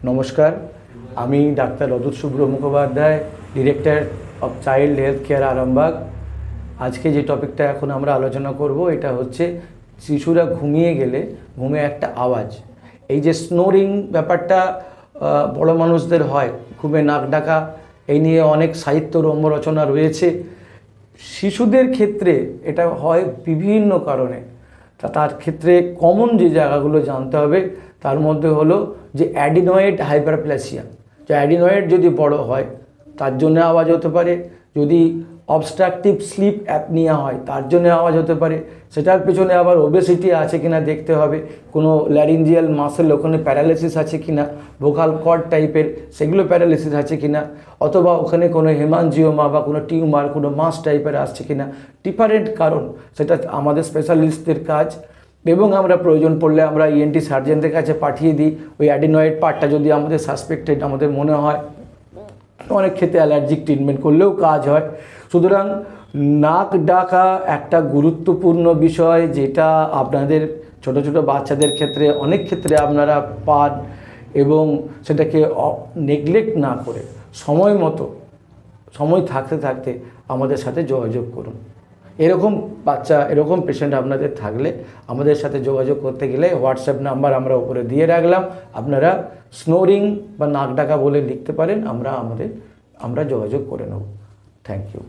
নমস্কার, আমি doctor Adut Shubhra Mukhopadhyay, director of child health care Arambagh. আজকে যে টপিকটা এখন আমরা আলোচনা করব এটা হচ্ছে শিশুরা ঘুমিয়ে গেলে ঘুমে একটা আওয়াজ। এই যে স্নোরিং ব্যাপারটা বড় মানুষদের হয়, ঘুমে নাক ডাকা, এই নিয়ে অনেক সাহিত্য রম্য রচনা রয়েছে। শিশুদের ক্ষেত্রে এটা হয় বিভিন্ন কারণে। তার ক্ষেত্রে কমন যে জায়গাগুলো জানতে হবে তার মধ্যে হলো যে অ্যাডিনয়েড হাইপারপ্লেসিয়া। যে অ্যাডিনয়েড যদি বড় হয় তার জন্য আওয়াজ হতে পারে, যদি অবস্ট্রাকটিভ স্লিপ অ্যাপনিয়া হয় তার জন্য আওয়াজ হতে পারে। সেটার পেছনে আবার ওবেসিটি আছে কিনা দেখতে হবে, কোনো ল্যারিঞ্জিয়াল মাসেল ওখানে প্যারালাইসিস আছে কিনা, ভোকাল কর্ড টাইপের সেগুলো প্যারালাইসিস আছে কিনা, অথবা ওখানে কোনো হেমানজিওমা বা কোনো টিউমার, কোনো মাস টাইপের আসছে কিনা, ডিফারেন্ট কারণ। সেটা আমাদের স্পেশালিস্টদের কাজ, এবং আমরা প্রয়োজন পড়লে আমরা ইএনটি সার্জেনদের কাছে পাঠিয়ে দিই। ওই অ্যাডিনয়েড পার্টটা যদি আমাদের সাসপেক্টেড আমাদের মনে হয়, অনেক ক্ষেত্রে অ্যালার্জিক ট্রিটমেন্ট করলেও কাজ হয়। সুতরাং নাক ডাকা একটা গুরুত্বপূর্ণ বিষয়, যেটা আপনাদের ছোট ছোট বাচ্চাদের ক্ষেত্রে অনেক ক্ষেত্রে আপনারা পান, এবং সেটাকে নেগলেক্ট না করে সময় মতো, সময় থাকতে থাকতে আমাদের সাথে যোগাযোগ করুন। এরকম বাচ্চা, এরকম পেশেন্ট আপনাদের থাকলে আমাদের সাথে যোগাযোগ করতে গেলে হোয়াটসঅ্যাপ নাম্বার আমরা উপরে দিয়ে রাখলাম, আপনারা স্নোরিং বা নাক ডাকা বলে লিখতে পারেন, আমরা যোগাযোগ করে নেব। Thank you.